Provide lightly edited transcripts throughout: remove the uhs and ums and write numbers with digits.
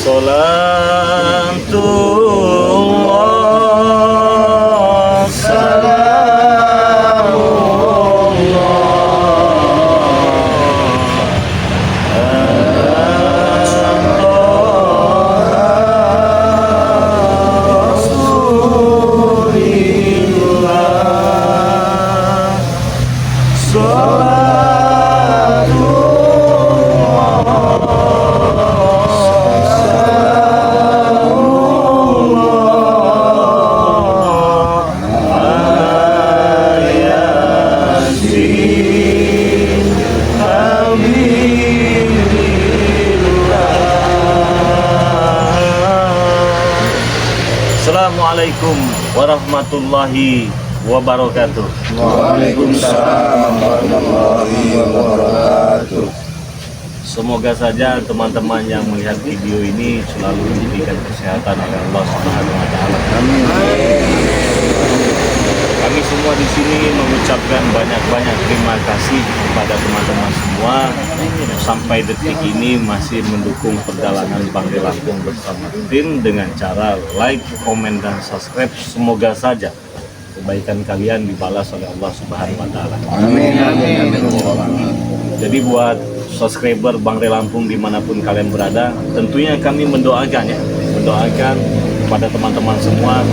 Salatullah Assalamualaikum warahmatullahi wabarakatuh. Waalaikumsalam warahmatullahi wabarakatuh. Semoga saja teman-teman yang melihat video ini selalu diberikan kesehatan oleh Allah Subhanahu wa taala. Amin. Kami semua di sini mengucapkan banyak-banyak terima kasih kepada teman-teman semua yang sampai detik ini masih mendukung perjalanan Bang Lampung bersama tim dengan cara like, komen, dan subscribe. Semoga saja kebaikan kalian dibalas oleh Allah Subhanahu wa taala. Amin. Amin. Jadi buat subscriber Bang Lampung dimanapun kalian berada, tentunya kami mendoakan kepada teman-teman semua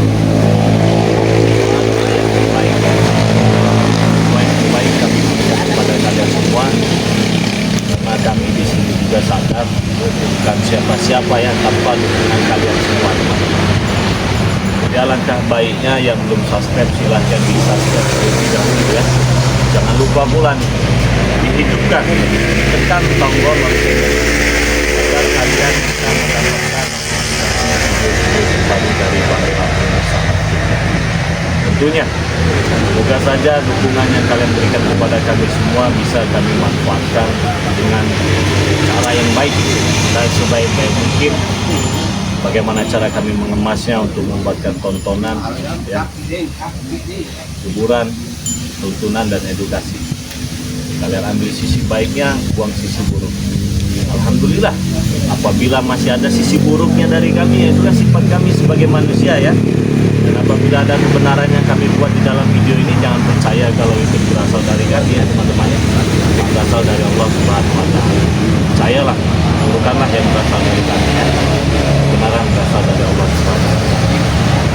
baik kami kepada kalian semua, karena kami di sini juga sadar bukan siapa-siapa yang tanpa dukungan kalian semua. Jadi alangkah baiknya yang belum subscribe silahkan di subscribe terlebih dahulu ya. Jangan lupa pula nih, dihidupkan tekan tombol loncengnya agar kalian bisa mendapatkan video baru dari Bang Lampung bersama kita. Tentunya semoga saja dukungan yang kalian berikan kepada kami semua bisa kami manfaatkan dengan cara yang baik dan sebaik-baik mungkin. Bagaimana cara kami mengemasnya untuk membuatkan tontonan, ya, hiburan, tuntunan, dan edukasi. Kalian ambil sisi baiknya, buang sisi buruk. Alhamdulillah, apabila masih ada sisi buruknya dari kami, ya itulah sifat kami sebagai manusia ya. Dan apabila ada kebenaran yang kami buat di dalam video ini, jangan percaya kalau itu berasal dari kami ya teman-teman. Itu berasal dari Allah Subhanahu wa taala. Percayalah, bukanlah yang berasal dari kami ya. Kebenaran berasal dari Allah Subhanahu wa taala.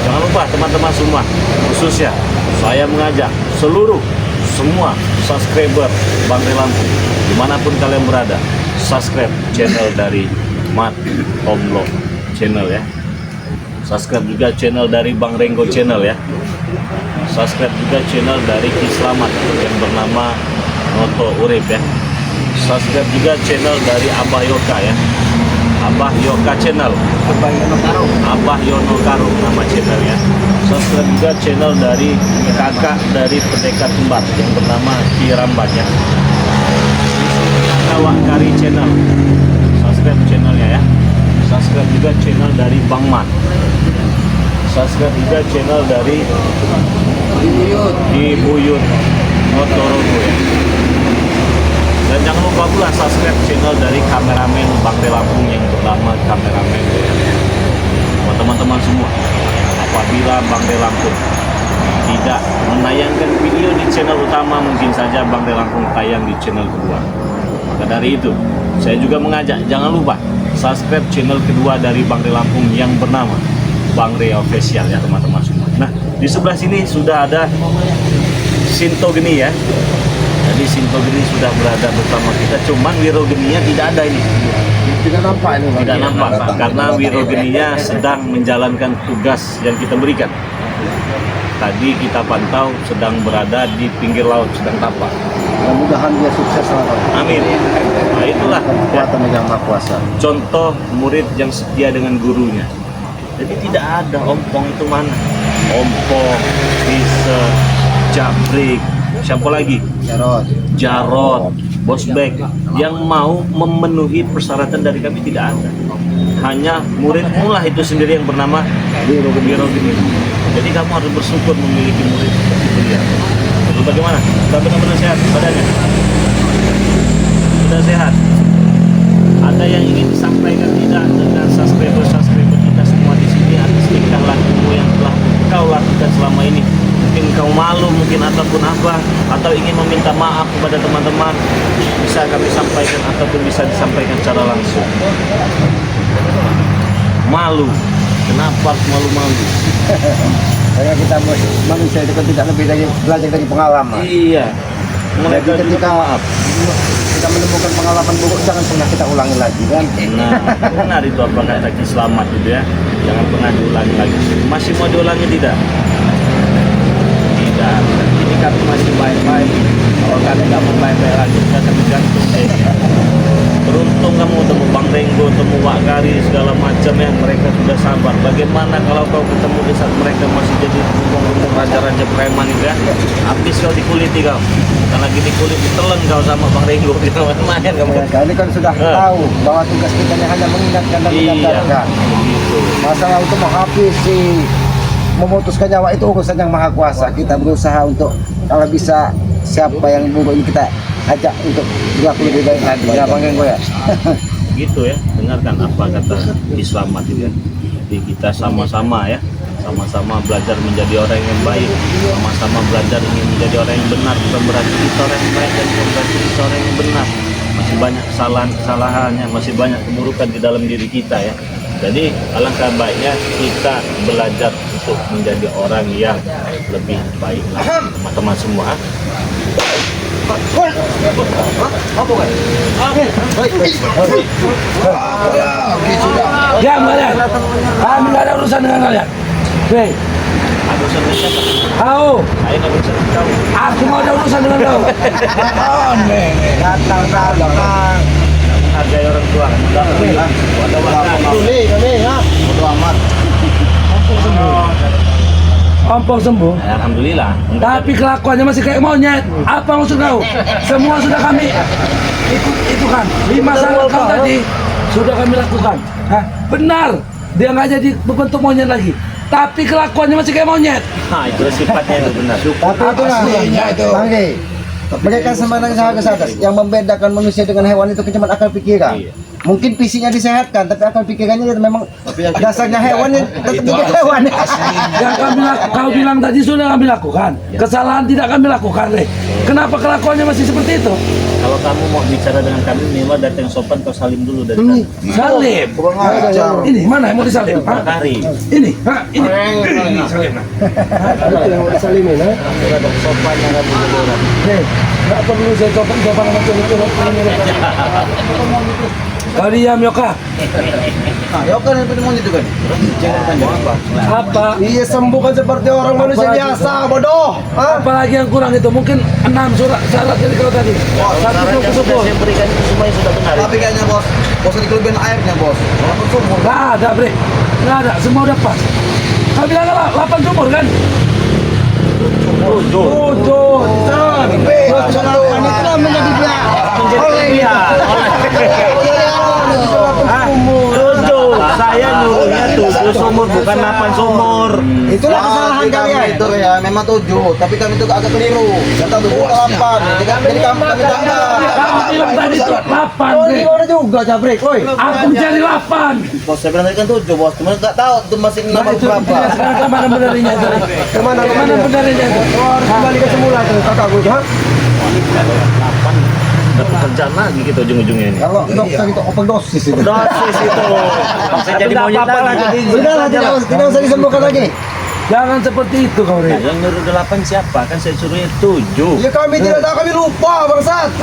Jangan lupa teman-teman semua, khususnya saya mengajak seluruh semua subscriber Bang Lampung dimanapun kalian berada, subscribe channel dari Mat Omlo channel ya. Subscribe juga channel dari Bang Renggo channel ya. Subscribe juga channel dari Ki Slamet yang bernama Noto Urip ya. Subscribe juga channel dari Abah Yoka ya. Abah Yoka channel. Abah Yono Karo nama channel ya. Subscribe juga channel dari kakak dari Pendekar Kembar yang bernama Ki Rambat ya. Awak Kari channel. Subscribe channelnya ya. Subscribe juga channel dari Bang Mat. Subscribe juga channel dari Ibuyut Motorogo ya. Dan jangan lupa pula subscribe channel dari kameramen Bang Lampung yang bernama Kameramen ya. Buat teman-teman semua, apabila Bang Lampung tidak menayangkan video di channel utama, mungkin saja Bang Lampung tayang di channel kedua. Maka dari itu, saya juga mengajak jangan lupa subscribe channel kedua dari Bang Lampung yang bernama Bang Rea Official ya teman-teman semua. Nah, di sebelah sini sudah ada Sinto Geni ya. Jadi Sinto Geni sudah berada bersama kita, cuman Wirogeninya tidak ada ini. Tidak nampak ini. Tidak nampak Pak, karena Wirogeninya sedang menjalankan tugas yang kita berikan. Tadi kita pantau sedang berada di pinggir laut, sedang tapak. Mudah-mudahan dia sukses lah. Amin. Nah itulah ya, Kekuatan yang maha kuasa. contoh murid yang setia dengan gurunya. Jadi tidak ada ompong itu mana. Ompong, Bisa, Jabrik, siapa lagi? Jarot, Bosbek yang mau memenuhi persyaratan dari kami tidak ada. Hanya muridmu lah itu sendiri yang bernama Wirogeni. Jadi kamu harus bersyukur memiliki murid seperti beliau. Jadi bagaimana? Sudah benar-benar sehat badannya? Sudah sehat? Ada yang ingin disampaikan tidak dengan subscribe minta maaf kepada teman-teman bisa kami sampaikan ataupun bisa disampaikan secara langsung. Malu, kenapa harus malu-malu? Karena kita manusia itu kan tidak lebih dari belajar dari pengalaman. Iya. Mulai Jadi dari ketika kita menemukan pengalaman buruk, jangan pernah kita ulangi lagi kan. Nah, benar itu apa kata Ki Slamet itu ya. Jangan pernah diulangi lagi. Masih mau diulangi tidak? Tidak. Ini kami masih baik-baik. Kalau kami nggak mau baik-baik lagi, kita akan gantung deh. Beruntung kamu ketemu Bang Renggo, ketemu Wak Gari, segala macam ya. Mereka sudah sabar. Bagaimana kalau kau ketemu di saat mereka masih jadi ngomong raja-raja preman itu ya? Habis kau dikuliti kau. Bukan lagi dikulit, ditelan kau sama Bang Renggo. Lumayan kamu. Ya, ini kan sudah tahu bahwa tugas kita hanya mengingatkan dan Iya, menyadarkan. begitu. Masalah untuk menghabisi, memutuskan nyawa itu urusan yang maha kuasa. Kita berusaha untuk kalau bisa siapa yang buruk ini kita ajak untuk berlaku lebih baik lagi. Ya Bang Renggo ya. Gitu ya, dengarkan apa kata Ki Slamet itu ya. Jadi kita sama-sama ya, sama-sama belajar menjadi orang yang baik, sama-sama belajar ingin menjadi orang yang benar. Bukan berarti kita orang yang baik dan bukan berarti kita orang yang benar. Masih banyak kesalahan-kesalahannya, masih banyak keburukan di dalam diri kita ya. Jadi alangkah baiknya kita belajar untuk menjadi orang yang lebih baik lah, teman-teman semua. Diam kalian. Kami nggak ada urusan dengan kalian. Hei, Aku sama siapa? kau. Saya nggak bisa tahu. Aku mau ada urusan dengan kau. Datang. Hargai orang tua. Ada waktu. Kami ya. Bodo amat. Ompong sembuh. Alhamdulillah. Tapi kelakuannya masih kayak monyet. Apa maksud kau? Semua sudah kami itu kan 5 saran kau tadi sudah kami lakukan. Hah? Benar. Dia nggak jadi berbentuk monyet lagi. Tapi kelakuannya masih kayak monyet. Nah, itu sifatnya itu benar. Tapi itu Aslinya itu. Bang Renggo, mereka sebenarnya sangat atas. Yang membedakan manusia dengan hewan itu cuma akal pikiran. Iya. Mungkin fisiknya disehatkan, tapi akal pikirannya itu memang dasarnya hewan tetap jadi hewan. Yang kau bilang tadi sudah kami lakukan. Kesalahan tidak kami lakukan, Le. Kenapa kelakuannya masih seperti itu? Kalau kamu mau bicara dengan kami, minimal datang sopan kau salim dulu dari kami. Salim. Kurang ajar. Ini mana yang mau disalim? Hah? Hari. Ini, hah? Ini salim. Nah. Itu yang mau disalimin, ha? Ada sopan yang kamu jadi orang. Hei, nggak perlu saya coba macam itu. Kau diam, Yoka. Ya kan itu mau itu kan. Apa? Iya sembuhkan seperti orang manusia biasa, bodoh. Hah? Apalagi yang kurang itu? Mungkin 6 syarat dari kau tadi. Satu Saran yang sudah saya berikan itu semuanya sudah benar. Tapi kayaknya bos, bos ada kelebihan airnya bos. Kalau sumur. Nggak ada, Bre. Nggak ada, semua udah pas. Kau bilang apa? 8 sumur kan? 7. Itu namanya dibilang. Saya nyuruhnya 7 sumur bukan 8 sumur. Itulah kesalahan kalian. Itu ya memang 7, tapi kami itu agak keliru. Kata 7 ke 8. Jadi kami tambah. Kamu bilang tadi itu 8, Oh, Bre. ini orang juga Jabrik, woi. Aku mencari 8. Bos saya bilang tadi kan 7 bos, cuma nggak tahu itu masih Nah, nomor itu berapa. sekarang kemana benarnya itu? Kemana benarnya itu? harus kembali ke semula tuh kakak gue, ha? 8 dapat kerjaan lagi gitu ujung-ujungnya ini. Kalau dokter itu overdosis itu. Dosis itu. Saya jadi monyet lagi. Sudahlah, tidak usah disembuhkan lagi. Jangan seperti itu kau, Bre. Yang nyuruh 8 siapa? Kan saya suruhnya 7. Ya kami tidak tahu, kami lupa bangsat.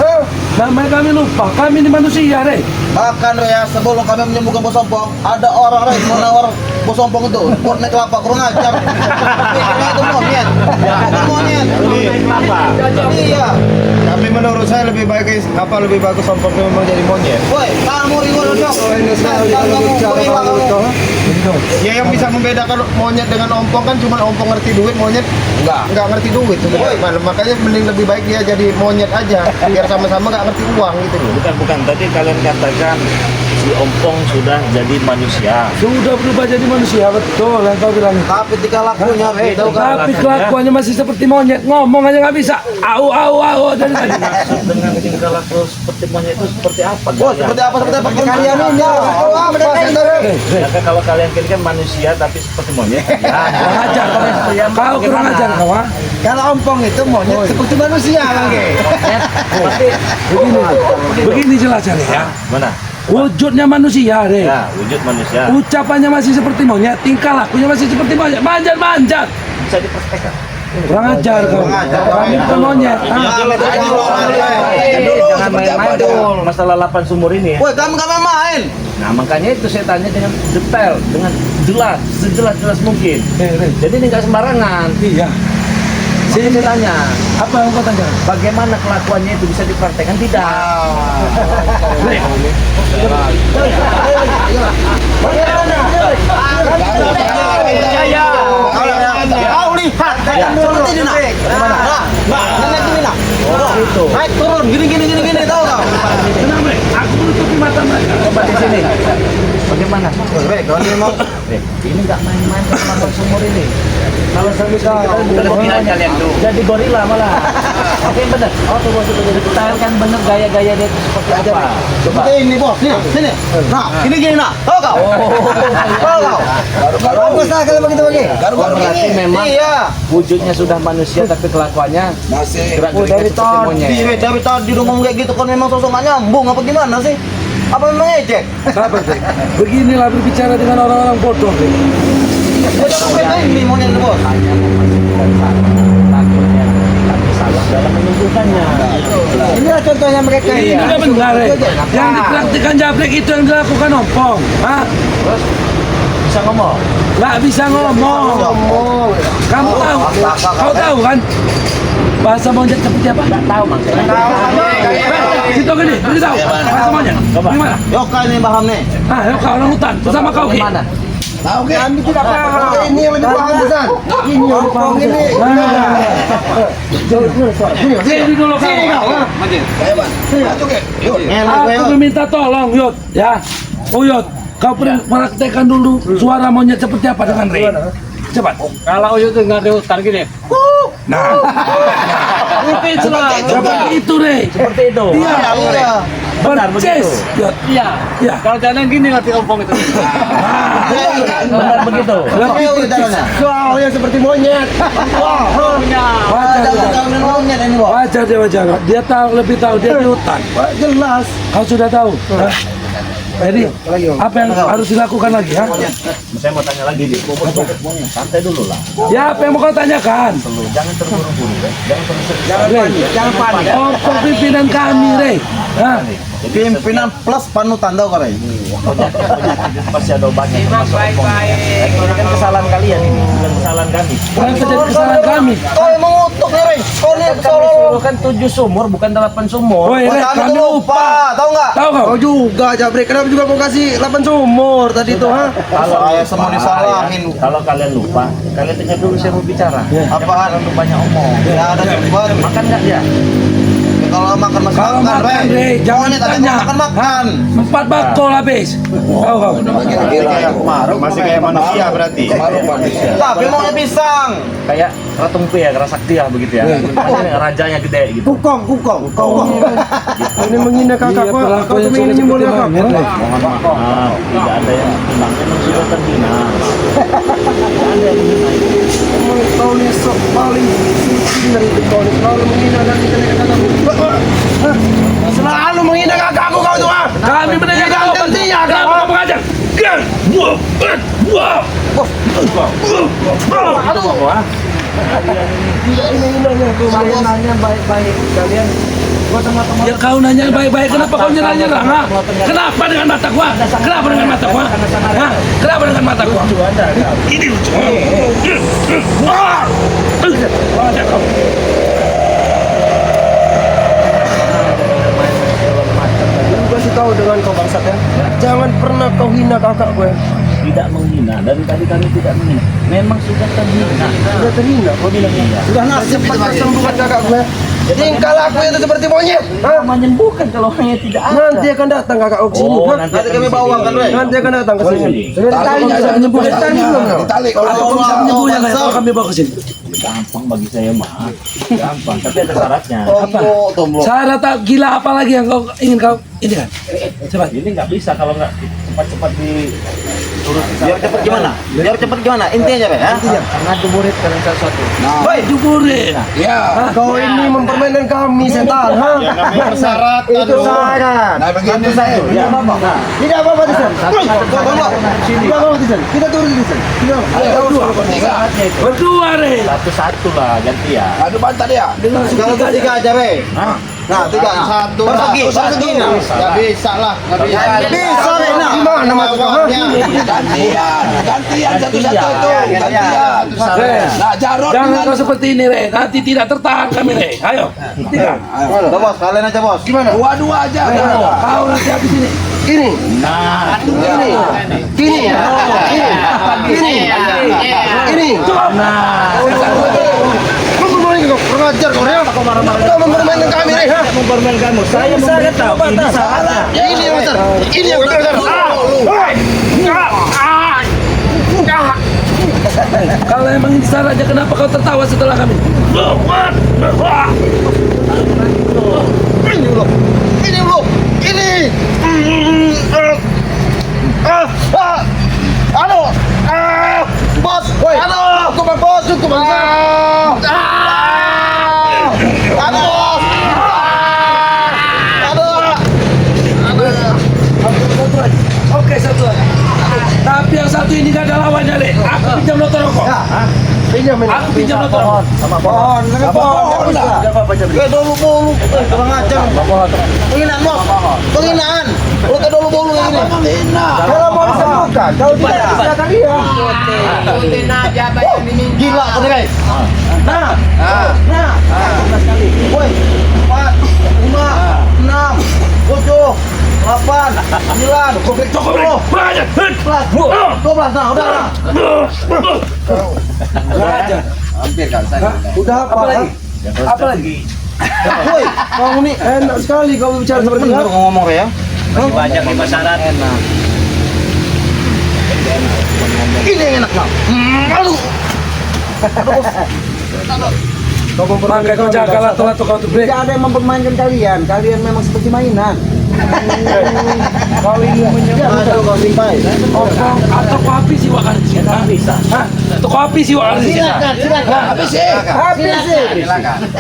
Namanya kami lupa, kami ini manusia, Re. Bahkan ya sebelum kami menyembuhkan bos sompong, ada orang lain mau nawar bos sompong itu, buat naik kelapa kurang ajar. Pikirnya itu monyet. Itu monyet. Naik kelapa. Iya. Tapi menurut saya lebih bagus sompong itu memang jadi monyet. Woi, kamu riwal dong. Ini sekali Kamu bicara riwal kalau kamu. itu. Ya yang bisa membedakan monyet dengan ompong kan cuma ompong ngerti duit, monyet nggak ngerti duit. Makanya mending lebih baik dia jadi monyet aja, biar sama-sama nggak ngerti uang gitu loh. Bukan. Tadi kalian katakan si Ompong sudah jadi manusia. Sudah berubah jadi manusia, betul yang kau bilang. Tapi tingkah lakunya beda kan. Tapi kelakuannya masih seperti monyet, ngomong aja nggak bisa. Au dari tadi. Maksud dengan tingkah laku seperti monyet itu seperti apa? Bos, seperti apa Kalian ini Ya kan kalau kalian kira kan manusia tapi seperti monyet. Ya, Kurang ajar kau. Kau kurang ajar kau, ha? Kalau ompong itu monyet seperti manusia lagi. Begini jelasnya ya. Mana? Wujudnya manusia deh. Ya, wujud manusia. Ucapannya masih seperti monyet, tingkah lakunya masih seperti monyet. Manjat. Bisa dipraktekkan. Kurang ajar kau. Kami bukan monyet. Jangan main-main dulu masalah 8 sumur ini ya. Woi, kamu gak main. Nah makanya itu saya tanya dengan detail, dengan jelas, sejelas-jelas mungkin. Jadi ini nggak sembarangan. Iya. Saya tanya, Apa yang kau tanya? bagaimana kelakuannya itu bisa dipraktekkan? Tidak. Kau lihat, seperti ini nak. Nenek ini nak. Itu. Naik turun, gini, tahu kau? Tenang, Bre. Aku menutupi mata mereka. Coba di sini. Bagaimana? Woi, kau ini mau Ini nggak main-main sama 8 sumur ini. Kalau sampai kelebihan kalian tuh. Jadi gorila malah. Oke benar. Oh coba detailkan bener gaya-gaya dia itu seperti apa. Coba. seperti ini bos, sini. Nah, gini nak. Tahu kau? Tahu kau? Bagus lah kalau begitu lagi. Berarti memang Iya. wujudnya sudah manusia tapi kelakuannya gerak-geriknya seperti monyet. Dari tadi ngomong kayak gitu kan memang sosok gak nyambung apa gimana sih? Apa memang ejek? Sabar, Bre. Beginilah berbicara dengan orang-orang bodoh, Bre. Udah kamu ini monyet itu bos. Hanya memastikan takutnya tapi salah dalam menunjukkannya. Inilah contohnya mereka Ini ini. juga benar, Bre. Yang dipraktikkan Jablek itu yang dilakukan ompong. Hah? Terus bisa ngomong. Nggak bisa ngomong. Kamu tahu? Kau tahu kan? Bahasa monyet seperti apa? Nggak tahu maksudnya. Situ gini, beritahu. Bahasa monyet. Gimana? Yoka ini paham nih. Ah, yuk kau orang hutan bersama kau Ki. Gimana? Tahu kan? Kami tidak paham. Ini yang lebih paham Hasan. Ini yang paham ini. Sini dulu kau. Aku meminta tolong, Yud, ya. Oh, Yud, kau praktekkan dulu suara monyet seperti apa dengan Rey. Cepat. Kalau Uyut itu nggak ada hutan gini. Nah, seperti itu, Rey. Seperti itu. Iya. Iya. Benar begitu. Percis, Yud. Iya. Ya. Kalau jangan gini nanti ompong itu. Benar begitu. Lebih caranya. Soalnya seperti monyet. Wajar, Ada wajar. kau monyet ini bos. Wajar dia wajar. Dia tahu lebih tahu dia di hutan. Jelas. Kau sudah tahu. Hah? Jadi apa yang harus dilakukan lagi ya? Saya mau tanya lagi nih. Santai dulu lah. Ya apa yang mau kau tanyakan? Jangan terburu-buru ya. Jangan terus. Jangan panik. Oh pimpinan kami, Rey. Hah? Pimpinan plus panutan tahu kau? Penyakit pasti ada obatnya termasuk ompongnya. Ini kan kesalahan kalian ini, bukan kesalahan kami. Kenapa jadi kesalahan kami? Kau yang mengutuk nih, Rey. Kau nih Kami solo. suruh kan 7 sumur, bukan 8 sumur. Woi, Rey, Kami kami tuh lupa, tahu nggak? tahu kau? Kau juga Jabrek. Kenapa juga kau kasih 8 sumur tadi itu, ha? Kalau Saya semua disalahin. Kalau kalian lupa, kalian dengar dulu saya mau bicara. Apaan? Untuk banyak omong. Ya ada cepat. Makan nggak dia? Kalau makan masih Kalau makan, makan, Rey, jangan Monyet ada ditanya. makan. 4 bakul habis. Tahu kau? Masih kayak manusia berarti. Tapi maunya pisang. Kayak Ratumpi ya, Kerasakti ya begitu ya. Makanya rajanya gede gitu. Kukong. Ini menghina kakak, Iya, Pak. Kau perlakuannya cuma ingin seperti mulia kakak. monyet, Rey. Mohon maaf, tidak ada yang menghina. Memang sudah terhina. Tidak ada yang menghina. Kau ni sok paling dari itu kau ni selalu menghina dan kakakku. Selalu menghina kakakku kau tu, ha? Kami mendengar kau. Gantinya, Kenapa kau. kau mengajar? Gan! Wah! Aduh! Saya nanya baik-baik kalian. Gua sama teman. Ya kau nanya baik-baik, kenapa kau nyerang-nyerang? Ha? Kenapa dengan mata gua? Kenapa dengan mata gua? Ha? Kenapa dengan mata gua? Ini lucu. Wah! Ada kau. Aku kasih tahu dengan kau bangsat ya. Jangan pernah kau hina kakak gue. Tidak menghina, dari tadi kami tidak menghina. Memang sudah terhina. Sudah terhina. Kau bilang iya. Sudah nasib pada kesembuhan kakak gue. Tingkah laku itu seperti monyet. Ha? Menyembuhkan kalau orangnya tidak ada. Nanti akan datang kakak ke sini. Oh, ha? nanti Nanti kami bawa kan, Rey. Nanti akan datang ke sini. Boleh. Sudah ditali Bisa sudah. menyembuhkan. Sudah ditali belum? Kalau kau bisa menyembuhnya kayak kalau kami bawa ke sini. Gampang bagi saya mah. Gampang, tapi ada syaratnya. Tombol. Syarat tak gila apa lagi yang kau ingin kau ini kan? Cepat. Ini nggak bisa kalau nggak cepat-cepat diturut Biar cepet gimana? Biar cepet gimana? Intinya aja, ya. Ngadu murid kalian sesuatu. Woi, duburin. Ya. Kau ini mempermainkan kami setan, ha? Ya namanya persyaratan. Itu syarat. Nah begini saya. Tidak apa-apa. Tidak apa-apa, Tisan. Tidak apa-apa, Tisan. Kita turun, Tisan. Berdua, Re. satu-satu lah gantian. Aduh, bantar ya. Dengan Kalau tiga tiga aja, Re. Nah, tiga. Satu. Persegi. Nah. Nggak bisa lah. Nggak bisa. Bisa, Re. Nah. Gimana maksudnya? Gantian satu-satu itu. Gantian. Re, nah Jarod jangan kau seperti ini, Re. Nanti tidak tertahan kami, Re. Ayo, tiga. Udah, Bos, kalian aja, Bos. Gimana? Dua-dua aja. Kau nanti habis ini. Ini. Nah, Ini. Ini. Ini. Kau mempermainkan kau. Kurang ajar kau, Re. Kau mempermainkan kami, Re. Ha? mempermainkan kamu. Saya memberitahu ini salah. Ini yang besar. Ini yang besar. Kalau emang ini salah aja, kenapa kau tertawa setelah kami? Ini loh. Ini loh. Ini. Aduh. Bos. Aduh. Cukup, Bos. Cukup, Bos. Aduh, Bos. Oke, satu lagi. Tapi yang satu ini gak ada lawannya, Le. Aku pinjam motor kok. Pinjam ini. Aku pinjam motor. Sama pohon. Pohon. Dulu-dulu. Kurang ajar. Penghinaan, Bos. Penghinaan. Lu ke dulu-dulu ini. Kalau mau disembuhkan, kalau tidak bisa kalian. Gila, kau nih, guys. Nah. Woi, 4, 5, 6, 7, 8, 9, Cukup, Le. Banyak. 12, nah udah lah. Udah apa? Apa lagi? Woi, kamu nih Enak sekali kau bicara seperti bener itu. ngomong ya. Banyak di pasaran. Ini yang enak, Bang. Aduh. Mangga kau jaga lato-lato kau tuh, Bre. Tidak ada yang mempermainkan kalian. Kalian memang seperti mainan. Kau ini Aduh, kau simpai. Atau kopi sih wakan di sini. Bisa. Hah? Atau kopi sih wakan di sini. Silakan. Habis sih. habis sih.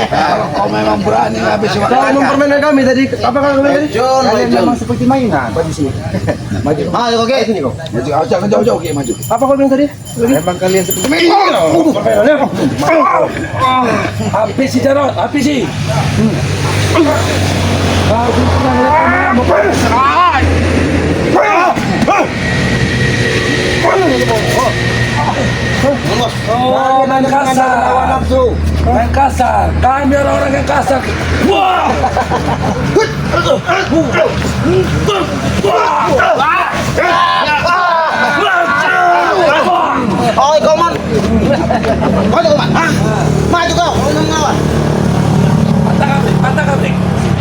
Kalau kau memang berani habis sih. Kau mempermainkan kami tadi. Apa kau tadi? John, Kalian John. memang seperti mainan. Maju sini. Maju. Ayo, oke. Sini kau. Maju, jangan jauh-jauh, Ki, maju. Apa kau bilang tadi? Memang kalian seperti mainan. Habis sih Jarod, habis sih. Kau pernah ngeliat kamu Oh, main kasar. Main kasar. Kami orang-orang yang kasar. Wah. Oh, kau man. Maju kau, man. Hah? Maju kau. Kau mau ngelawan. Patah kami.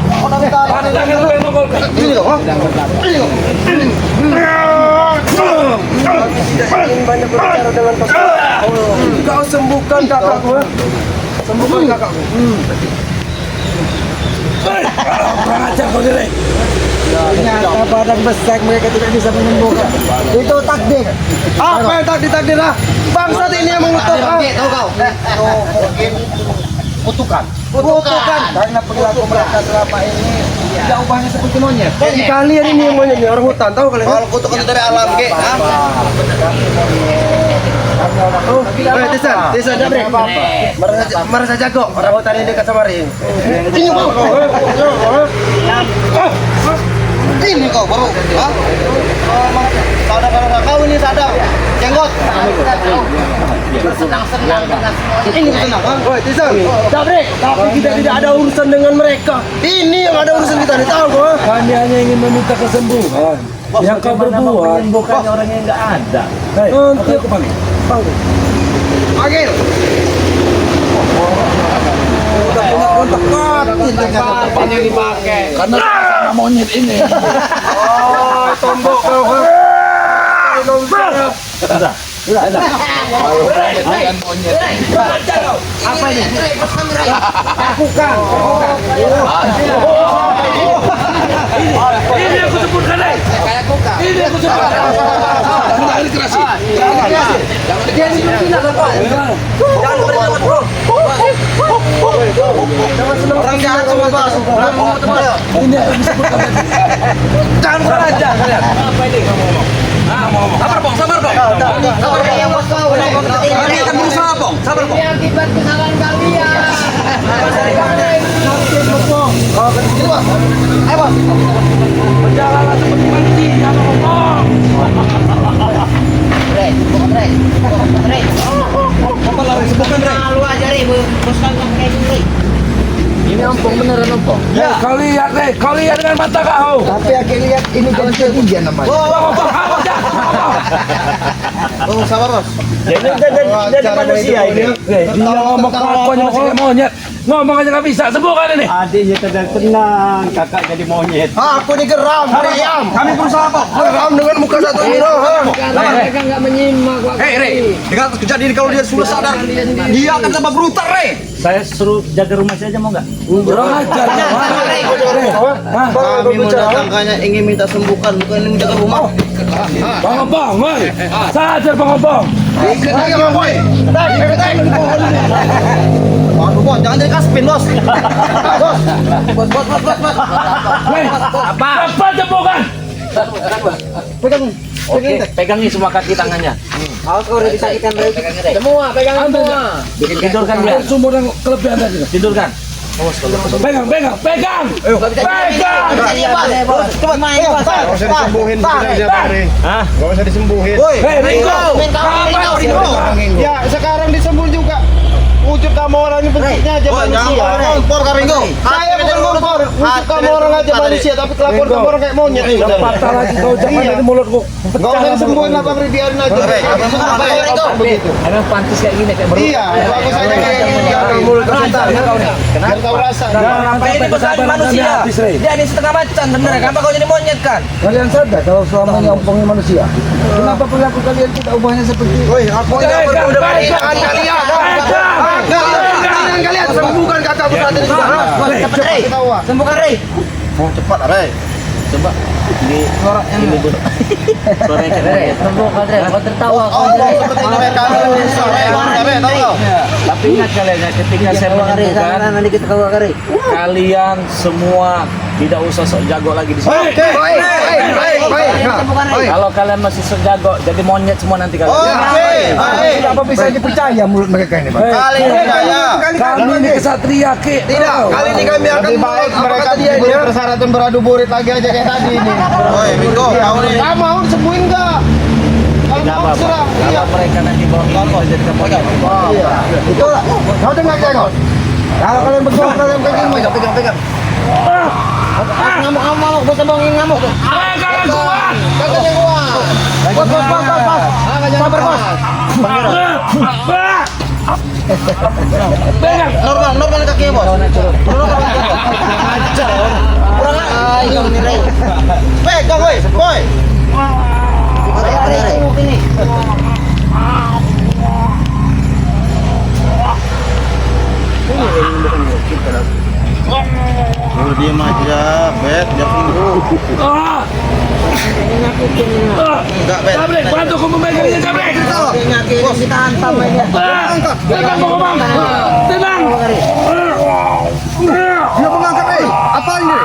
Kau nak minta apa? Patah kami yang nongol. Ini kau, ha? Ini kau. banyak berbicara dengan kau sembuhkan kakakku. Sembuhkan kakakku. Kurang ajar kau diri. Ternyata badan besar mereka tidak bisa menyembuhkan. Itu takdir. Apa yang takdir lah? Bangsat ini yang mengutuk. Tahu kau? Kutukan. Karena perilaku mereka selama ini tidak ubahnya seperti monyet. Kalian ini yang monyet, orang hutan. Tahu kalian? Kalau kutukan itu dari alam, Ge. Ha? Oh, Tisan, Jabrek. Merasa jago. Orang hutan ini dekat sama Ring. Ini kau. Ini kau baru. Ha? Saudara kau ini sadar. Jenggot. Bersenang-senang dengan semua. Ini bersenang, ha? Woi, Tisan, Jabrek. Tapi kita tidak ada urusan dengan mereka. Ini yang ada urusan kita. Tahu kau? Kami hanya ingin meminta kesembuhan. Yang kau berbuat. Bukan orang yang nggak ada. Hei, Untuk aku panggil. Agil. Udah punya kontak Apa yang dipakai? Karena sama monyet ini. Oh, tombok kau. Apa ini? Lakukan. Ini aku sebutkan deh. Ini aku sebutkan. Jangan dikerasin. Dia ini belum pindah kan, Pak? Jangan beri bro. Orang jahat semua bos. Ini aku sebutkan tadi. Jangan kurang aja kalian. Apa ini kamu ngomong? Sabar bong. Kami akan berusaha bong. Sabar bong. Ini akibat kesalahan kalian. Kalau ke sini bos. Ayo bos. Berjalanlah seperti manusia ngomong. Apa lari sebutkan Rey? Lu aja Rey, teruskan kayak gini. Ini ompong beneran ompong. Ya, kau lihat deh, kau lihat dengan mata kau. Tapi aku lihat ini jadi ketinggian namanya. Oh, sabar bos. Jadi manusia ini. Dia ngomong kelakuannya masih kayak monyet. Ngomong aja nggak bisa, sembuhkan ini. Adiknya tenang, kakak jadi monyet. Aku digeram, ayam. Kami berusaha bong. Geram dengan muka satu ini loh. Karena mereka nggak menyimak waktu. Hei Rey, dengan kejadian kalau dia sudah sadar, dia akan tambah brutal Rey. Saya suruh jaga rumah saya aja mau nggak? Kurang ajar. Kami mendatangkannya ingin minta sembuhkan, bukan ingin menjaga rumah. Bang Obong, woi. Sadar Bang Obong. Ikut lagi bang boy. Waduh bos, jangan jadi kaspin bos. Bos. Woi, apa sembuhkan? Pegang. Oke, pegangi semua kaki tangannya. Awas kau udah disakitkan Rey. Semua, pegangan semua. Tidurkan dia. Sumur yang kelebihan tadi. Tidurkan. Pegang. Pegang. Gak usah disembuhin begitu aja Bang Rey. Hah? Gak usah disembuhin. Hei, Ringo. Ya sekarang disembuhin juga. Wujud kamu orang ini bentuknya aja manusia. kompor Karingo. Saya bukan kompor. Wujud kamu orang aja manusia, tapi kelakuan kamu orang kayak monyet. Patah lagi kau jangan dari mulutku. Gak usah disembuhin lah Bang Rey, biarin aja. Begitu. Emang pantas kayak gini kayak Iya, bagus aja kayak gini. Mulut setan. Biar tahu rasa. Ini besaran manusia. Dia ini setengah macan bener. Kenapa kau jadi monyet kan? Kalian sadar kalau selama ini ompongnya manusia? Kenapa perilaku kalian tidak ubahnya seperti itu? Woi, aku tidak udah tangan kalian. Tangan kalian sembuhkan kakakku saat ini sekarang. Cepat Rey. Sembuhkan Rey. Cepat, Rey. coba ini suara ini bu suaranya kayak Sembuhkan Rey, kau tertawa kau Oh, jadi. seperti mereka tahu nggak? tapi ingat kalian ya ketika saya menyembuhkan Nanti kita kau kari. kalian semua tidak usah sok jago lagi di sini. Oke, baik. Kalau kalian masih sok jago, jadi monyet semua nanti kalian. Oke, Apa bisa dipercaya mulut mereka ini, Pak? kali ini percaya. Kami ini kesatria ki. Tidak, kali ini kami akan baik mereka diberi persyaratan beradu burit lagi aja kayak tadi ini. Oi, Minggu, kau nih. Kamu mau sembuhin nggak? Kalau Tidak mau apa-apa. serang, iya. Kalau mereka nanti bawa ini jadi monyet. Iya. Itu lah. Kau dengar saya kau. Kalau kalian berdua kalian begini, Pegang. Ngamuk, bos bohongin ngamuk. Jangan kuat. Kakaknya kuat. Pas. Sabar, Bos. Pegang. Normal kakinya, Bos. Kurang aja nih, Rey. Pegang, woi, boy. Ini. Udah diam aja, Bet, dia sembuh. Ah. Enggak, Bet. Sabrek, bantu aku memegangnya, Sabrek. Bos kita hantam aja. Tenang, Bang. Tenang. Dia mengangkat, apa ini?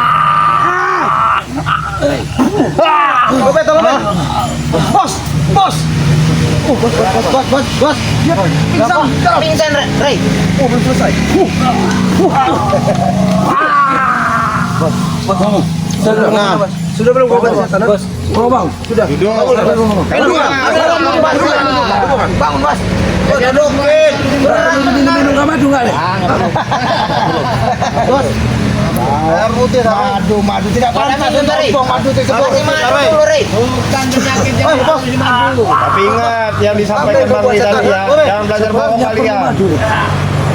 Bet, tolong, Bet. Bos. Bos. Dia pingsan, Rey. Oh, belum selesai. Nah, Sudah belum kau baca sana? Bos, Bang. Sudah. Duduk. bangun, Bos. Udah dukin. Minum enggak madu enggak nih? Bos. Air putih sama. Madu tidak Panas sebentar, Rey. Madu itu Kasih madu dulu, Rey. Bukan penyakit yang harus diminum dulu. Tapi ingat yang disampaikan Bang Rey tadi ya, jangan belajar bohong kalian.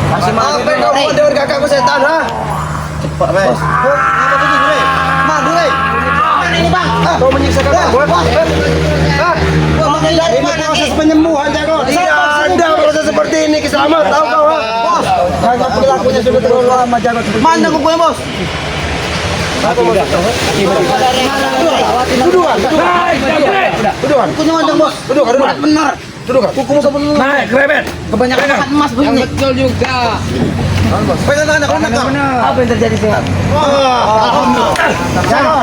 Kasih madu Apa dulu, kau Rey. mau dengar kakakku setan, ha? Cepat, Rey. Apa tuh, Rey? Madu, Rey. Mana ini, Bang? Kau menyiksa kakakku. Gua mau dari Ini mana nih? proses penyembuhan, jangan terlalu lama jaga seperti Mandang ko kuya boss. Naik, jambret. Kunya mandang bos. Benar. Kuku mo sa bulu. Naik, krebet. Kebanyakan makan emas bunyi. Betul juga. Benar. apa yang terjadi dengan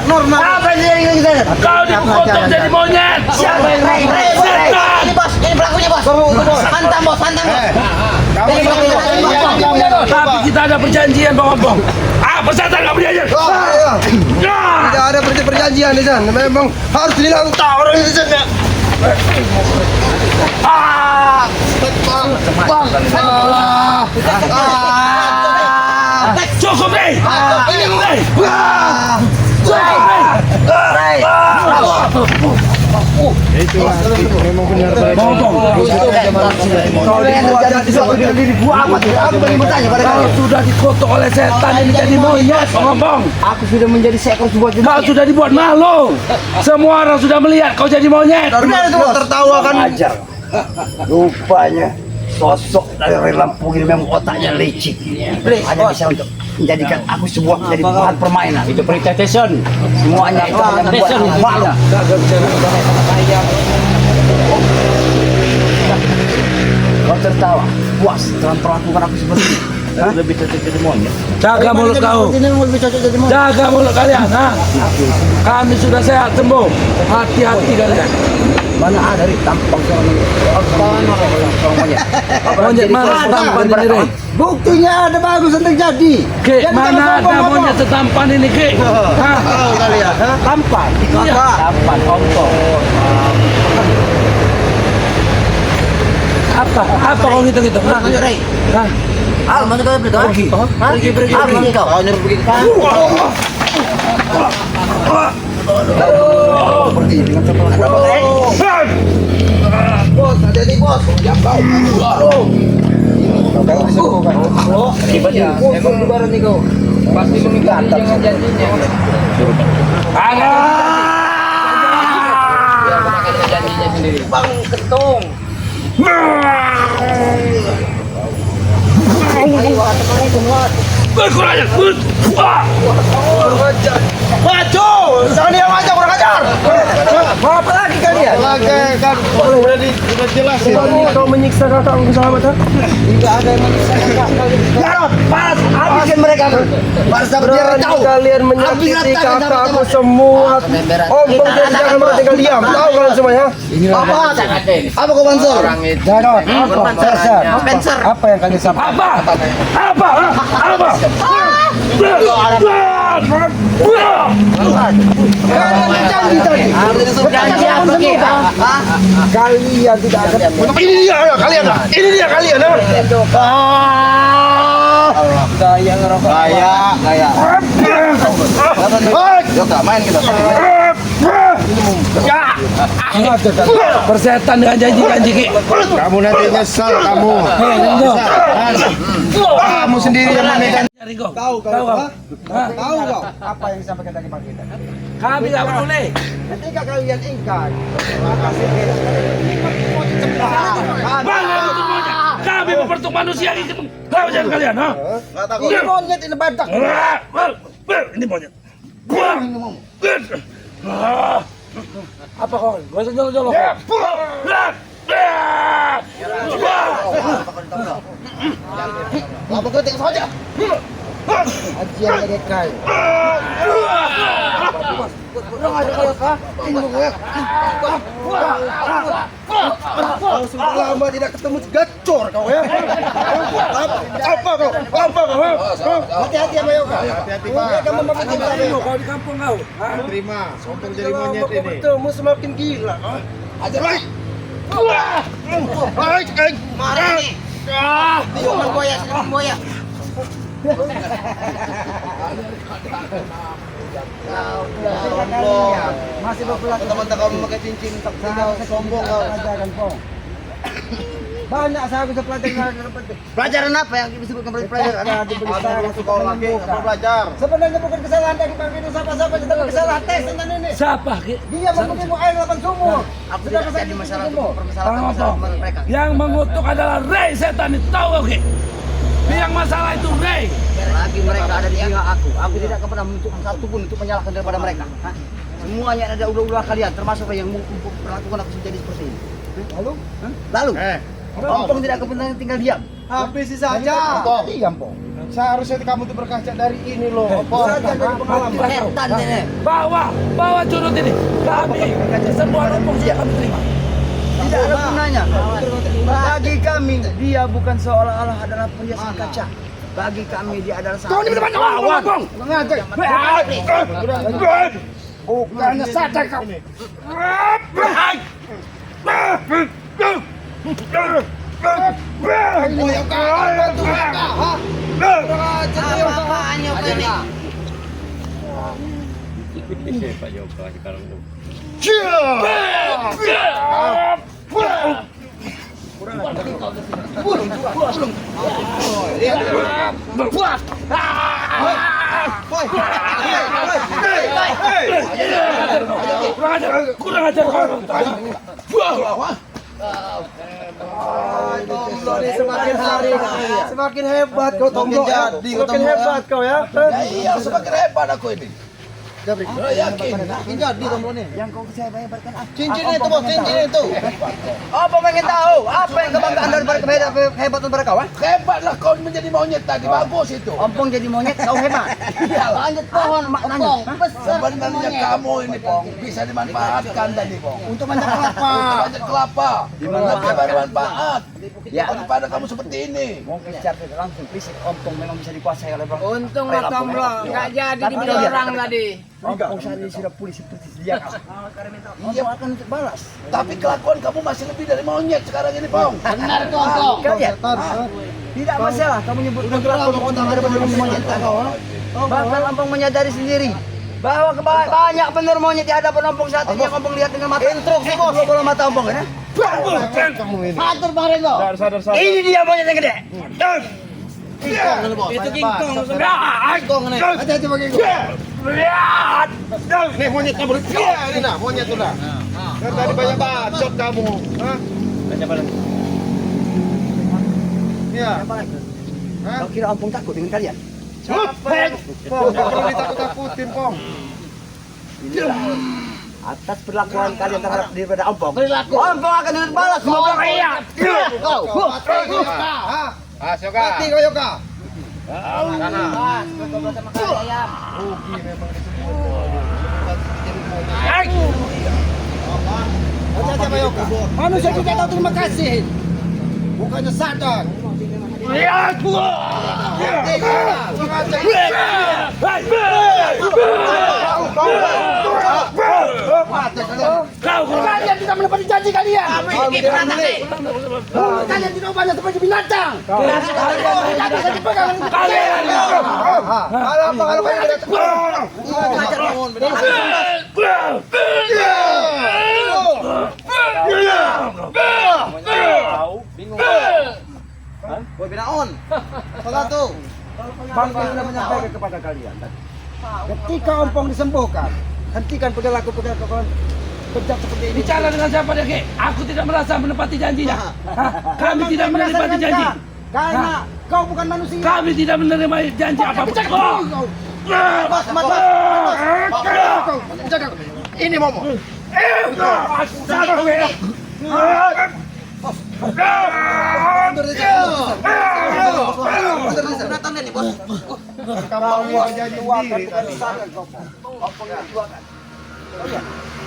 Normal. Apa yang terjadi dengan kita? Kau dipotong jadi monyet. Siapa yang rey? Setan. Ini bos, ini pelakunya bos. Hantam bos, hantam bos. Ini pelakunya bos. Tapi kita ada perjanjian, Bang Ompong. Persetan nggak perjanjian? Tidak ada perjanjian di sana. Memang harus dilantah orang di sana. Cukup nih. Ini nih. Cukup nih. Bang Ompong. Kau sudah dikutuk oleh setan ini jadi monyet, Bang Ompong. aku sudah menjadi seekor sebuah Kau sudah dibuat malu. Semua orang sudah melihat kau jadi monyet. Tertawa kan. ajar rupanya sosok dari Lampung ini memang otaknya licik hanya bisa untuk menjadikan aku sebuah menjadi bahan permainan itu pretension semuanya itu hanya membuat aku malu kau tertawa puas dengan perlakuan aku seperti ini. Lebih cocok jadi monyet. Jaga mulut kau. Jaga mulut kalian. Ha? Kami sudah sehat sembuh. Hati-hati kalian. Mana ada dari tampang seorang monyet. Monyet mana setampan ini, Rey? Buktinya ada bagus yang terjadi. Ke mana ada monyet setampan ini, Ke? Hah? Tampan. Iya. Tampan ompong. Apa kau gitu-gitu? Hah? Hah? Al, mana kau pergi? Pergi. Al, mana kau? Kau nyuruh pergi. Seperti ini Bos, hati-hati bos. pasti meminta jangan janjinya. Bang Ketung. Berkurang. Maju. Jangan dia maju kurang ajar. Mau apa lagi kalian? Kan sudah jelas ya. Kau menyiksa kakakku sahabat ha? Tidak ada yang menyiksa Garot, pas habisin mereka. Masa biar tahu kalian menyakiti kakakku semua. Ompong jadi jangan mau tinggal diam. Tahu kalian semuanya? Apa kau Mansur? Jarod, Spencer, apa yang kalian sampaikan? Apa? Kalian berjanji tadi. Janji apa Ki? Kalian tidak akan Ini dia kalian. Ini dia kalian ha. gaya ngerokok. Gaya. Yuk, main kita. Persetan dengan janji-janji, Ki. Kamu nanti nyesal kamu. Ringo. Kamu sendiri yang memegang. Ringo. Tahu Tahu kau? Hah? Tahu kau? Apa yang disampaikan tadi Pak kita? Kami nggak peduli. Ketika kalian ingkar, maka Bangga untuk monyet. Kami mempertuk manusia ini. Kau jangan kalian, ha? ini monyet ini badak. Ini monyet. Apa kau? Gak usah jolok-jolok. Apa kau tengok saja? Ajian mereka. Sudah lama tidak ketemu gacor kau ya. Apa kau? Hati-hati sama Yoga. Hati-hati Pak. Kamu memakai Ringo, kau di kampung kau. Ha? Terima. Sombong jadi monyet ini. Kamu semakin gila. Ajar lagi. Baik. Marah nih. Siluman buaya. Masih berpelaku. Teman-teman kamu memakai cincin kau sombong kau. Pelajaran kau. Banyak sahabat pelajaran. Pelajaran apa yang disebutkan pelajaran? Ada kau lagi apa belajar? Sebenarnya bukan kesalahan dari Bang Vino siapa-siapa, tapi kesalahan tes tentang ini. Siapa, Ki? Dia membunuh air 8 sumur. Aku tidak jadi masalah untuk Bang permasalahan Ompong. mereka. Yang mengutuk adalah Rey setan itu. Tahu kau, Ki? Yang masalah itu Rey. Lagi mereka ada di pihak aku. Aku tidak pernah untuk satu pun untuk menyalahkan daripada mereka. Hah? Semuanya ada ulah-ulah kalian, termasuk yang melakukan aku menjadi seperti ini. Lalu? Hah? Lalu? Ompong tidak kebenaran tinggal diam. Habisi saja. Diam, Pong. Seharusnya kamu tuh berkaca dari ini loh. Ompong. Saja dari pengalaman. Setan ini. Bawa curut ini. Kami semua Ompong sudah kami terima. Tidak ada gunanya. Bagi kami, dia bukan seolah-olah adalah perhiasan kaca. Bagi kami, dia adalah Kau ini depan Ompong. Bukannya sadar kau. Apa-apaannya ini? Kurang ajar kau. Semakin hari semakin hebat kau Tonggok ya. Semakin hebat kau ya. Iya, semakin hebat aku ini. Yakin. Makin jadi tombolnya. Yang kau saya bayarkan aku. Cincin itu bos, cincin itu. Apa pengen tahu? Apa yang kebanggaan daripada kehebatan mereka? Wah? Hebatlah kau menjadi monyet tadi, bagus itu. Ompong jadi monyet, kau hebat. Lanjut pohon maknanya. Sebenarnya kamu ini Pong bisa dimanfaatkan tadi Pong. Untuk manjat kelapa. Untuk banyak kelapa. Tapi bermanfaat. Ya. Daripada kamu seperti ini. Mungkin secara tidak langsung fisik Ompong memang bisa dikuasai oleh Bang. Untung lah Tomblong, nggak jadi dibilang orang tadi. Ompong saat ini sudah pulih seperti sedia. Iya akan balas. Tapi kelakuan kamu masih lebih dari monyet sekarang ini Pong. Benar tuh Ompong. Kalian tidak masalah kamu nyebutkan kelakuan daripada monyet kau. Bahkan Ompong menyadari sendiri bahwa banyak benar monyet di hadapan Ompong saat ini yang Ompong lihat dengan mata. Instruksi bos, bola mata Ompong ya. Atur Bang Reno. Ini dia monyet yang gede. Itu King Kong. Hati-hati bagi gua. Nih monyetnya baru. Ini nah, monyet tuh nah. Tadi banyak bacot kamu. Hah? Iya. Kau kira Ompong takut dengan kalian? Pong, gak perlu ditakut-takutin, Pong. Atas perlakuan kalian terhadap daripada Ompong. Perilaku. Ompong akan dibalas semua belakang. Iya. Mati kau Yoka. Hati-hati Pak Yoka. Manusia tidak tahu terima kasih. Bukannya sadar. Kalian tidak menepati janji kalian. Kalian tidak banyak seperti binatang. Tidak bisa dipegang. Kalau kalian tidak Boy binaon. Satu. Bang sudah menyampaikan kepada kalian tadi. Ketika Ompong disembuhkan, hentikan perilaku-perilaku bejat seperti ini. Bicara dengan siapa dia, Ki? Aku tidak merasa menepati janjinya. Hah? Kami tidak menepati janji. Karena kau bukan manusia. Kami tidak menerima janji apapun. ini momo. Kamu mau jadi diri tadi. Ompong yang dijuakan.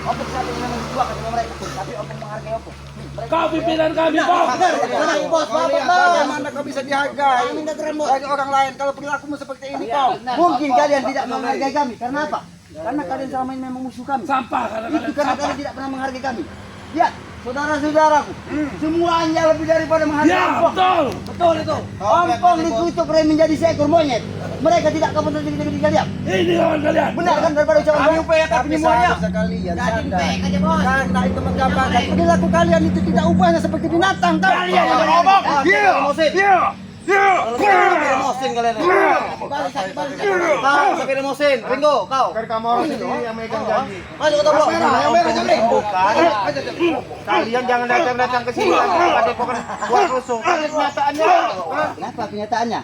Ompong saat ini memang dijuakan sama mereka, tapi Ompong menghargai Ompong. Kau pimpinan kami, Bos. Bagaimana kau bisa dihargai bagi orang lain kalau perilakumu seperti ini kau? Mungkin kalian tidak menghargai kami. Karena apa? Karena kalian selama ini memang musuh kami. Sampah karena Itu kalian karena sampah. kalian tidak pernah menghargai kami. Ya, saudara-saudaraku, semuanya lebih daripada menghargai Ya, Ompong. betul. Betul itu. Ompong dikutuk Rey menjadi seekor monyet. Mereka tidak akan pernah jadi kalian. Ini lawan kalian. Benar kan daripada ucapan Ompong? Tapi semuanya. seharusnya kalian sadar. aja bos. Karena itu menggambarkan perilaku kalian itu tidak ubahnya seperti binatang. Tahu? Kalian yang ngomong. Mosin kalian. Kau sampai mosin. Ringo, kau. Kan kamu orang sendiri yang megang janji. Maju ke tombol. Yang merah jadi. Kalian jangan datang-datang ke sini. Pada pokoknya buat rusuh. Kenyataannya. Kenapa kenyataannya?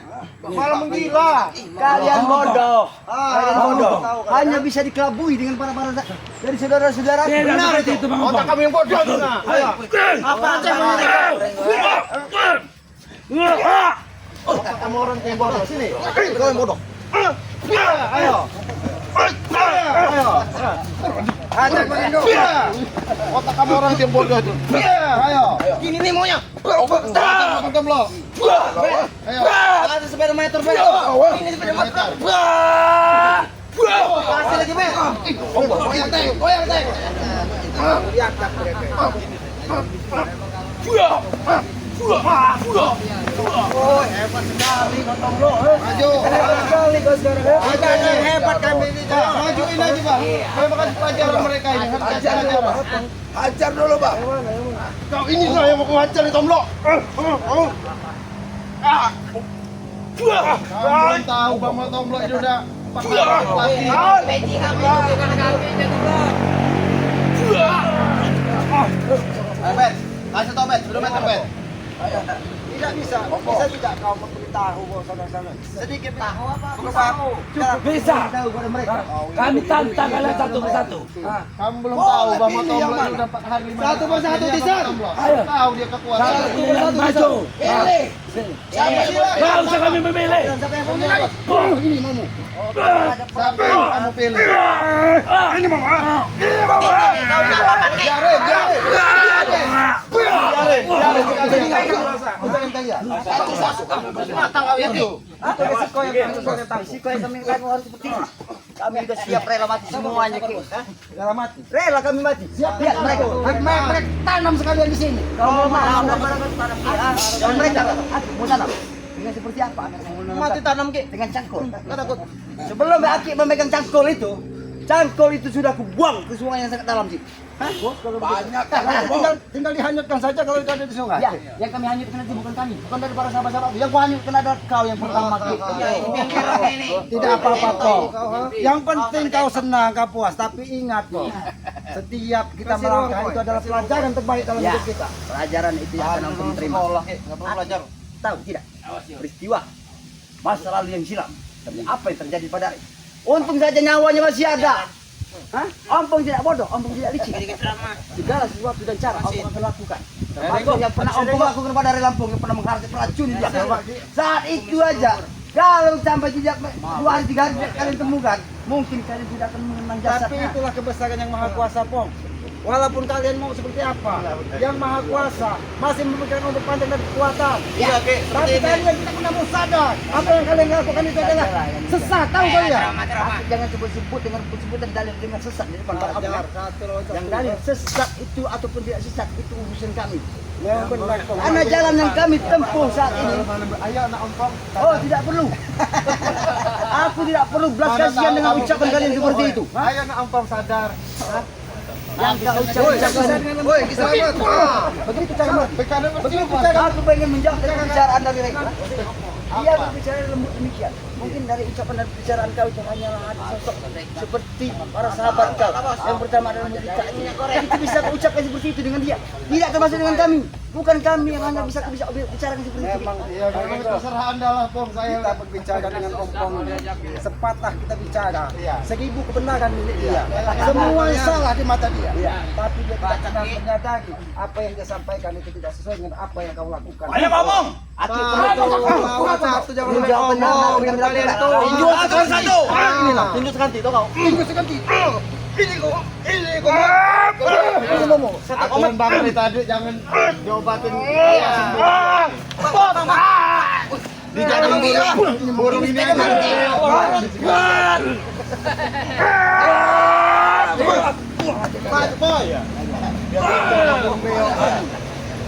Malah menggila. Kalian bodoh. Kalian bodoh. tahu, Hanya bisa dikelabui dengan para dari saudara-saudara. Benar itu Bang Otak Opong. kamu yang bodoh tuh nah. Ayo. Apa aja otak kamu orang yang bodoh sini. Kau yang bodoh. Ayo. Ayo. Aja Indo. Otak kamu orang yang bodoh itu. Ayo. Gini nih maunya. Ayo. Ada sepeda meter, Be. Ini sepeda meter. Kasih lagi, Be. Goyang, Teng. Goyang, Teng. Diangkat mereka. Oh, hebat sekali Gotong Lo. Maju. Hebat sekali kau sekarang. Hebat kami ini. Majuin aja, Bang. Saya bakal pelajaran mereka ini. Ajar dulu, Bang. Ajar dulu, Bang. Kau ini lah yang mau kuhajar nih, Tom Lo. Kamu belum tahu Bang Tom Lo itu udah lagi. Bet, kasih tau Bet, sudah meter Bet. Tidak bisa tidak kau memberitahu sana-sana. Sedikit tahu apa? Tahu. Bisa. Tahu pada mereka. Kami tantang kalian satu persatu. Kamu belum tahu Bang Tom Lo itu udah hari 5. Satu persatu Tisan. Ayo. Tahu dia kekuatan. Satu maju. Kau usah kami memilih. Siapa yang mau milih? Ini mamu. Siapa yang kamu pilih? Ini mama. Risiko yang kami lakukan harus seperti ini. Kami sudah siap rela mati semuanya. Rela mati. Rela kami mati. Siap. Lihat mereka. Mereka tanam sekalian di sini. Kalau mau tanam dan mereka mau tanam. Dengan seperti apa? Mati tanam ke dengan cangkul. Enggak takut. Sebelum Aki memegang cangkul itu sudah kubuang ke sungai yang sangat dalam sih. Hah? Banyak. Tinggal dihanyutkan saja kalau itu ada di sungai. Ya, yang kami hanyutkan nanti bukan kami, bukan dari para sahabat-sahabat. Yang ku hanyutkan adalah kau yang pertama. Tidak apa-apa kok. Yang penting kau senang, kau puas. Tapi ingat kok, setiap kita melangkah itu adalah pelajaran terbaik dalam Ya, hidup kita. pelajaran itu yang akan kami terima. Enggak perlu belajar. Tahu tidak? Peristiwa masa lalu yang silam. Tapi apa yang terjadi pada untung saja nyawanya masih ada. Hah? Ompong tidak bodoh, ompong tidak licik. Segala sesuatu dan cara ompong akan lakukan. Termasuk yang pernah ompong lakukan pada Ari Lampung yang pernah menghargai peracun dia. Saat itu aja, kalau sampai tidak 2 hari 3 hari kalian temukan, mungkin kalian tidak akan mengenang Tapi jasadnya. itulah kebesaran yang maha kuasa, Pong. Walaupun kalian mau seperti apa, yang maha kuasa masih memberikan umur panjang dan kekuatan. Ya, Tapi kalian tidak pernah mau sadar apa yang kalian lakukan itu adalah sesat, tahu kalian? Jangan sebut-sebut dengan sebutan dalil dengan sesat di depan para hakim. Yang dalil sesat itu ataupun tidak sesat itu urusan kami. Yang benar, Pong. Karena jalan yang kami tempuh saat ini. Ayo anak ompong. Oh, tidak perlu. Aku tidak perlu belas kasihan dengan ucapan kalian seperti itu. Ayo anak ompong sadar. Yang kau ucapkan. Woi, kisahnya. Begitu cara. Begitu cara. Aku pengen menjawab dari pembicaraan dari mereka. Dia berbicara lembut demikian. Mungkin dari ucapan dan pembicaraan kau itu hanyalah ada sosok seperti para sahabat kau yang pertama adalah ceritanya. Itu bisa kau ucapkan seperti itu dengan dia. Tidak termasuk dengan kami. Bukan kami yang hanya bisa bicarakan seperti itu. Memang Ya, memang terserah Anda lah, Pong. Saya kita berbicara dengan Ompong, sepatah kita bicara. Iya. 1000 kebenaran milik dia. Semua yang salah di mata dia. Tapi dia tidak pernah menyadari apa yang dia sampaikan itu tidak sesuai dengan apa yang kau lakukan. Ayo ngomong. Aku Satu jangan Ini jawaban ngomong. yang dilakukan. Tinju satu. Inilah. Tunjuk sekanti itu kau. Tinju sekanti. Ini ngomong. Aku bangun dari tadi, jangan diobatin. Di jangan burung ini aja. Boy.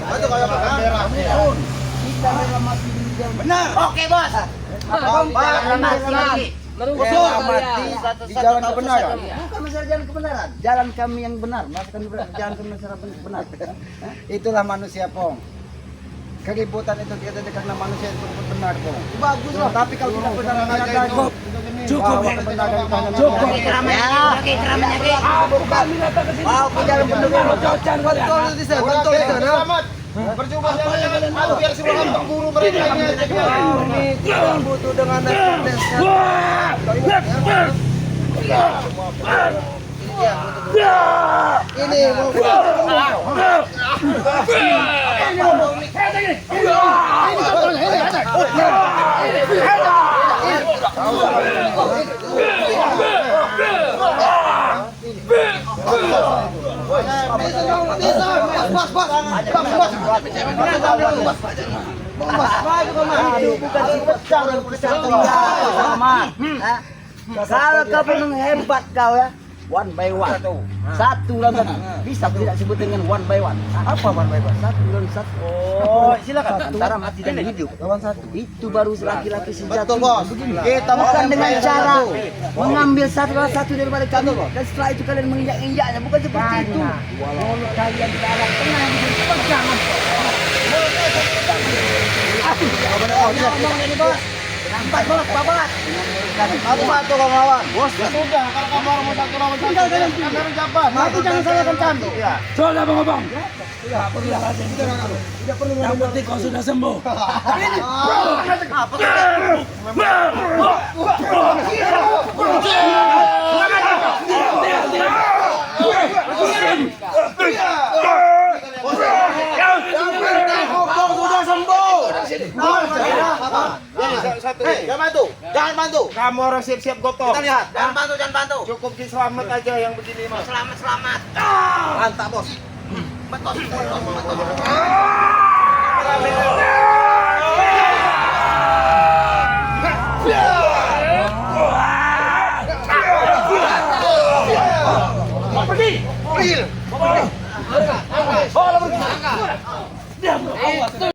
Itu kayak kamera. Kita rela mati di jalan. Benar. Oke, Bos. Mati. Di jalan kebenaran. Bukan masalah jalan kebenaran. Jalan kami yang benar. Masa kami jalan kami secara benar. Itulah manusia, Pong. Keributan itu tidak ada karena manusia itu benar, Pong. Bagus lah. Tapi kalau tidak benar menyadari Cukup. bahwa kebenaran itu hanya Cukup. milik Allah. Kami datang ke sini. Mau ke jalan penduduk. Jangan kalian. Betul di sana. Percuma jangan biar semua kami buru mereka ini aja. Kami tidak butuh dengan nepotisme. Ini mau Kalau kau memang hebat kau ya, one by one. Satu lawan satu. Bisa tidak sebut dengan one by one? Apa one by one? Satu lawan satu. Oh, silakan. Antara mati dan hidup. Lawan satu. Itu baru laki-laki sejati. betul bos. Kita Bukan dengan cara mengambil satu lawan satu daripada kami dan setelah itu kalian menginjak-injaknya, bukan seperti itu. Walau kalian dalam tenang pegangan. Empat babat. Aku satu kawan lawan. Bos sudah kalau kamu orang mau satu lawan satu. Kami harus jabat. Nanti jangan salahkan kami. Ya. Sudah abang-abang. Yang penting kau sudah sembuh. Sudah sembuh. Jangan bantu. Jangan bantu. Kamu orang siap-siap gotong. Kita lihat. Jangan bantu, jangan bantu. Cukup diselamat aja yang begini mah. Selamat. Mantap, Bos. Betul.